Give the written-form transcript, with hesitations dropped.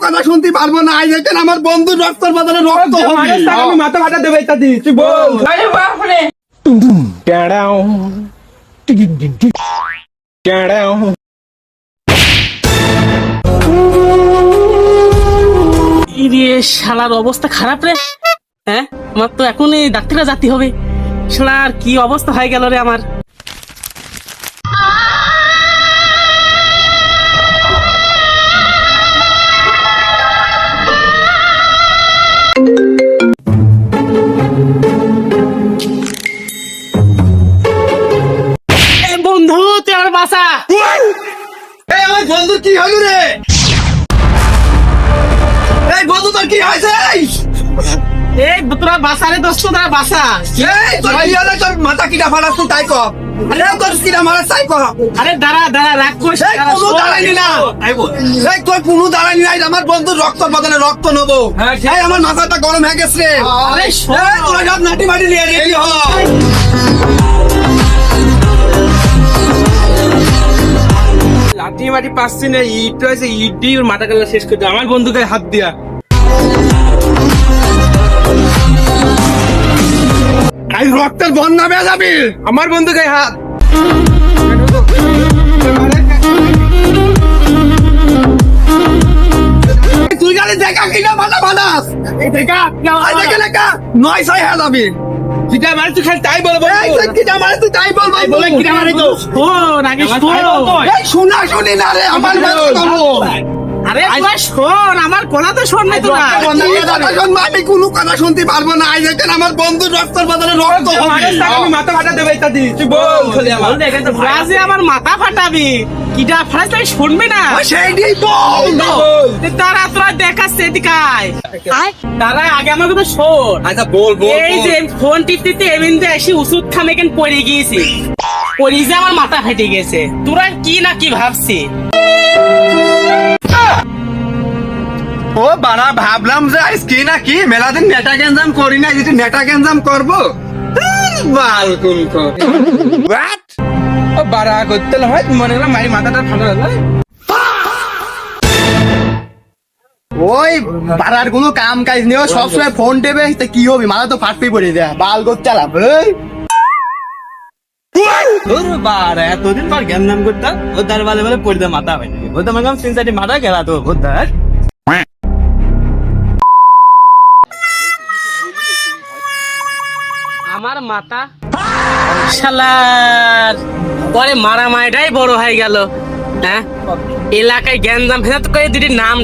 কথা শুনতে পারবো না। আজ দেখেন আমার বন্ধুর রক্তের বদলে রক্ত হবে। আমি মাথা ফাটা দেবে ইত্যাদি তুই বল। আরে বাপরে ক্যাড়াও ক্যাড়াও ইরে শালার অবস্থা খারাপ রে। হ্যাঁ, আমার তো এখনই ডাক্তারে যেতে হবে। শালার কি অবস্থা হয়ে গেল রে আমার। এ বন্ধু তুই আমার বাসা। এই আমার বন্ধুর কি হলো রে? এই বন্ধু তোর কি হয়েছে? এই তোরা বাসা রে দোস্ত, তোরা বাসা। এই তোর কি হলো? তোর মাথা কিটা ফাটাস তুই তাই কর। আরে তোর কিটা মারাস তাই কর। আরে দাঁড়া দাঁড়া, রাগ করিস না। এই কোনো দাঁড়াইনি না। এই তোর কোনো দাঁড়াইনি না। আমার বন্ধুর রক্তের বদলে রক্ত নেবো। এই আমার মাথাটা গরম হয়ে গেছে রে। আরে শোন। এই তোরা সব নাটি মাটি নিয়ে রেডি হ। লাঠি মাটি পাচ্ছি না, ইট রয়েছে, ইট দিয়ে ওর মাথা কালা শেষ করে দেয় আমার বন্ধুকে হাত দিয়া। এই রক্তের বন্যা বেয়ে যাবি। আমার বন্ধুকে হাত তুই জানি দেখা কিনা মাথা ফাটাস। দেখা এই দেখে লেখা 9-6 হয়ে যাবি। যেটা মারে তুই খালি তাই বলবো। এই তুই কিটা মারে তুই তাই বল ভাই। বলে কিনা মারে তো শোন আগে শোন। এই শোনা শুনি না রে আমার মাথা করবো। আরে তুই শোন, আমার কথা তো শোন নাই তোরা। আমি কোনো কথা শুনতে পারবো না। আজ দেখেন আমার বন্ধুর রক্তের বদলে রক্ত হবে। আমি মাথা ফাটা দেবে ইত্যাদি তুই বল খালি আমার। রাজে আমার মাথা ফাটাবি, কিটা ফাটাস তুই শুনবি না। সেইটাই বল। তারা তোরা দেখাচ্ছে এদিকায়। তারা আগে আমার কথা শোন। আচ্ছা বল বল এই যে ফোন টিপতে এমন যে এসে ওষুধ খামে কেন পড়ে গিয়েছি, পড়ে যে আমার মাথা ফেটে গেছে। তোরা কি না কি ভাবছি। ও বাড়া ভাবলাম যে আজকে নাকি মেলা দিন নেটা গেঞ্জাম করি না, যেটা নেটা গেঞ্জাম করবো। বাল কোন হোয়াট ও বাড়া করতে হয় মনে করলাম মারি মাথাটা ফাটা গেল। ওই বাড়ার কোনো কাম কাজ নেই, সবসময় ফোন টেবে তা কি হবে, মাথা তো ফাটতেই পড়ে দেয়। বাল করতে চালাম তোর বাড়া এতদিন পর জ্ঞান নাম করতাম, ও তার বালে বালে পড়তে মাথা ফেটে গেছে। ও তো আমার সিনসাইটি মাথা গেলা তো ভোদার। আমার মাথা শালার পরে মারামারিটাই বড় হয়ে গেল। হ্যাঁ, এলাকায় জ্ঞানদাম ফেরত করে দুটি নাম